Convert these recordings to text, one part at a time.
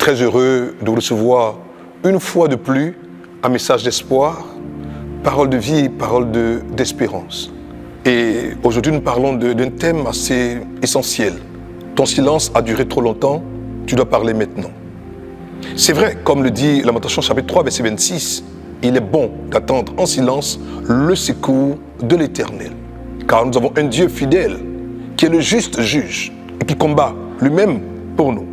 très heureux de vous recevoir une fois de plus un message d'espoir, parole de vie, parole d'espérance. Et aujourd'hui, nous parlons d'un thème assez essentiel. Ton silence a duré trop longtemps, tu dois parler maintenant. C'est vrai, comme le dit Lamentation chapitre 3, verset 26, il est bon d'attendre en silence le secours de l'Éternel. Car nous avons un Dieu fidèle, qui est le juste juge et qui combat lui-même pour nous.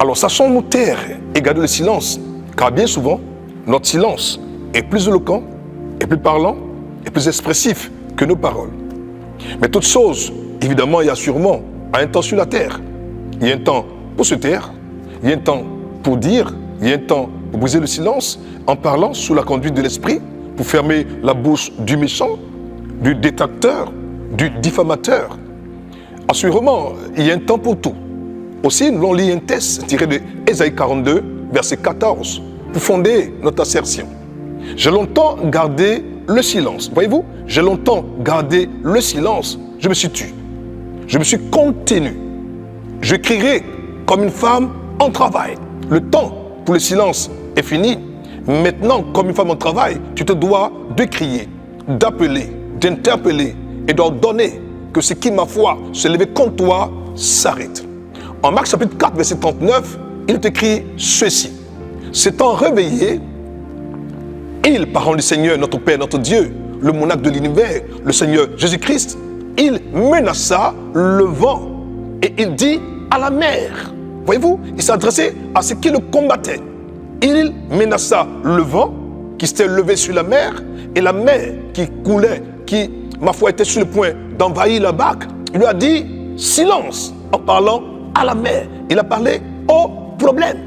Alors sachons-nous taire et garder le silence, car bien souvent, notre silence est plus éloquent, est plus parlant, est plus expressif que nos paroles. Mais toute chose, évidemment, il y a sûrement un temps sur la terre. Il y a un temps pour se taire, il y a un temps pour dire, il y a un temps pour briser le silence en parlant sous la conduite de l'esprit, pour fermer la bouche du méchant, du détracteur, du diffamateur. Assurément, il y a un temps pour tout. Aussi, nous allons lire un texte tiré de Ésaïe 42, verset 14, pour fonder notre assertion. J'ai longtemps gardé le silence. Voyez-vous, j'ai longtemps gardé le silence. Je me suis tu. Je me suis contenu. Je crierai comme une femme en travail. Le temps pour le silence est fini. Maintenant, comme une femme en travail, tu te dois de crier, d'appeler, d'interpeller et d'ordonner que ce qui, ma foi, se lever contre toi, s'arrête. En Marc chapitre 4, verset 39, il est écrit ceci. S'étant réveillé, il, parlant du Seigneur, notre Père, notre Dieu, le monarque de l'univers, le Seigneur Jésus-Christ, il menaça le vent et il dit à la mer. Voyez-vous, il s'adressait à ceux qui le combattaient. Il menaça le vent qui s'était levé sur la mer et la mer qui coulait, qui, ma foi, était sur le point d'envahir la barque. Il lui a dit silence en parlant à la mer. Il a parlé au problème.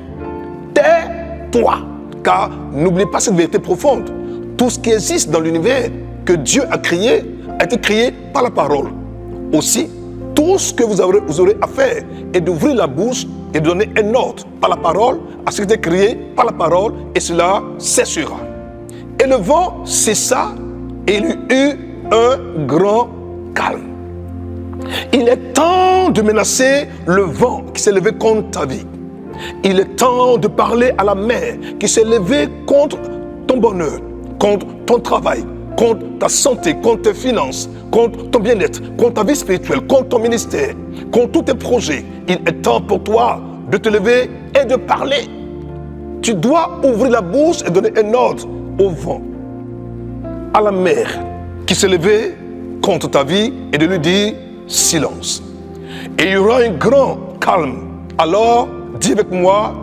Tais-toi. Car n'oubliez pas cette vérité profonde. Tout ce qui existe dans l'univers que Dieu a créé a été créé par la parole. Aussi, tout ce que vous aurez à faire est d'ouvrir la bouche et de donner un ordre par la parole à ce qui a été créé par la parole et cela cessera. Et le vent cessa et il y eut un grand calme. Il est temps de menacer le vent qui s'est levé contre ta vie. Il est temps de parler à la mer qui s'est levée contre ton bonheur, contre ton travail, contre ta santé, contre tes finances, contre ton bien-être, contre ta vie spirituelle, contre ton ministère, contre tous tes projets. Il est temps pour toi de te lever et de parler. Tu dois ouvrir la bouche et donner un ordre au vent, à la mer qui s'est levée contre ta vie et de lui dire silence. Et il y aura un grand calme. Alors, dis avec moi,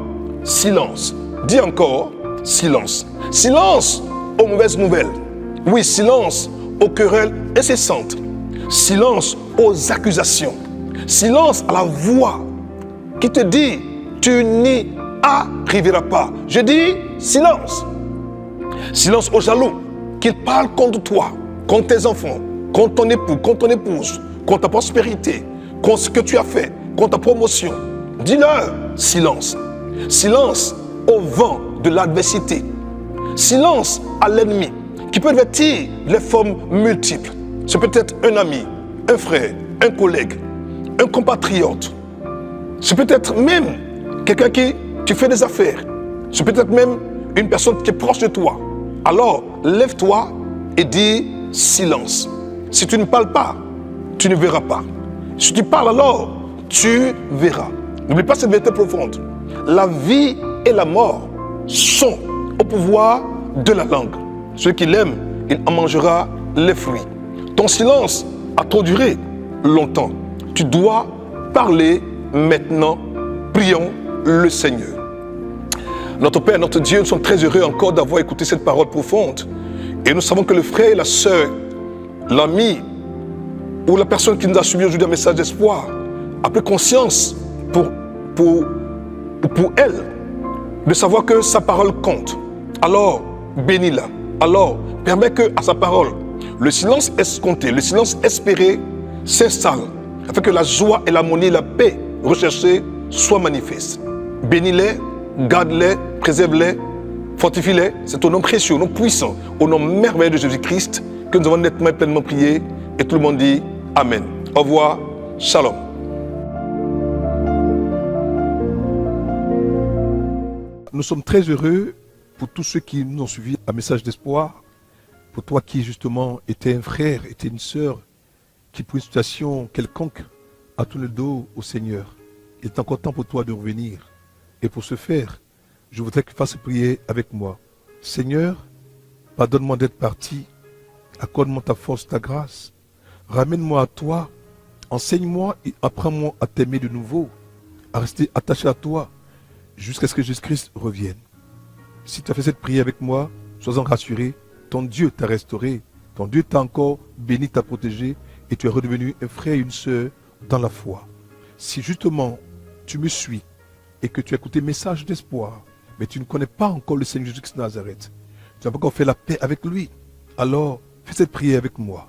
silence. Dis encore, silence. Silence aux mauvaises nouvelles. Oui, silence aux querelles incessantes. Silence aux accusations. Silence à la voix qui te dit, tu n'y arriveras pas. Je dis, silence. Silence aux jaloux qui parlent contre toi, contre tes enfants, contre ton époux, contre ton épouse, contre ta prospérité, contre ce que tu as fait, contre ta promotion. Dis-leur silence. Silence au vent de l'adversité. Silence à l'ennemi qui peut vêtir les formes multiples. C'est peut-être un ami, un frère, un collègue, un compatriote. C'est peut-être même quelqu'un qui tu fais des affaires. C'est peut-être même une personne qui est proche de toi. Alors, lève-toi et dis silence. Si tu ne parles pas, tu ne verras pas. Si tu parles alors, tu verras. N'oublie pas cette vérité profonde. La vie et la mort sont au pouvoir de la langue. Celui qui l'aime, il en mangera les fruits. Ton silence a trop duré longtemps. Tu dois parler maintenant. Prions le Seigneur. Notre Père, notre Dieu, nous sommes très heureux encore d'avoir écouté cette parole profonde. Et nous savons que le frère et la sœur, l'ami ou la personne qui nous a suivi aujourd'hui un message d'espoir a pris conscience pour elle de savoir que sa parole compte. Alors, bénis-la. Alors, permets que à sa parole, le silence escompté, le silence espéré s'installe afin que la joie et l'harmonie et la paix recherchées soient manifestes. Bénis-les, garde-les, préserve-les, fortifie-les. C'est au nom précieux, au nom puissant, au nom merveilleux de Jésus-Christ que nous avons nettement et pleinement prié. Et tout le monde dit Amen. Au revoir. Shalom. Nous sommes très heureux pour tous ceux qui nous ont suivis un message d'espoir, pour toi qui justement était un frère, était une sœur, qui pour une situation quelconque a tourné le dos au Seigneur. Il est encore temps pour toi de revenir. Et pour ce faire, je voudrais que tu fasses prier avec moi. Seigneur, pardonne-moi d'être parti, accorde-moi ta force, ta grâce, ramène-moi à toi, enseigne-moi et apprends-moi à t'aimer de nouveau, à rester attaché à toi, jusqu'à ce que Jésus-Christ revienne. Si tu as fait cette prière avec moi, sois-en rassuré, ton Dieu t'a restauré, ton Dieu t'a encore béni, t'a protégé, et tu es redevenu un frère et une sœur dans la foi. Si justement tu me suis et que tu as écouté message d'espoir, mais tu ne connais pas encore le Seigneur Jésus-Christ de Nazareth, tu n'as pas encore fait la paix avec lui, alors fais cette prière avec moi.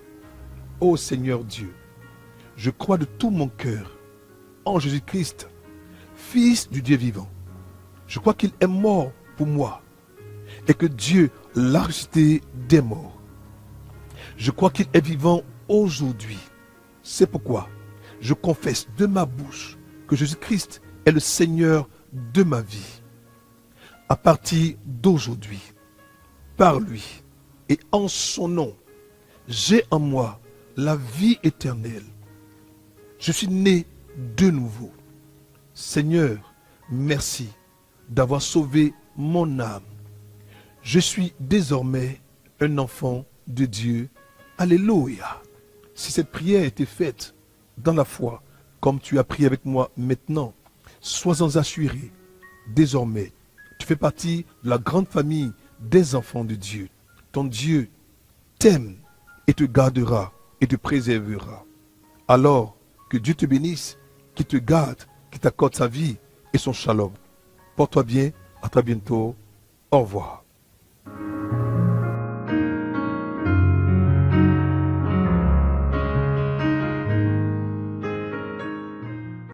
Ô Seigneur Dieu, je crois de tout mon cœur en Jésus-Christ, Fils du Dieu vivant. Je crois qu'il est mort pour moi et que Dieu l'a ressuscité des morts. Je crois qu'il est vivant aujourd'hui. C'est pourquoi je confesse de ma bouche que Jésus-Christ est le Seigneur de ma vie. À partir d'aujourd'hui, par lui et en son nom, j'ai en moi la vie éternelle. Je suis né de nouveau. Seigneur, merci d'avoir sauvé mon âme. Je suis désormais un enfant de Dieu. Alléluia. Si cette prière a été faite dans la foi, comme tu as prié avec moi maintenant, sois-en assuré. Désormais, tu fais partie de la grande famille des enfants de Dieu. Ton Dieu t'aime et te gardera et te préservera. Alors, que Dieu te bénisse, qu'il te garde, qu'il t'accorde sa vie et son shalom. Porte-toi bien, à très bientôt. Au revoir.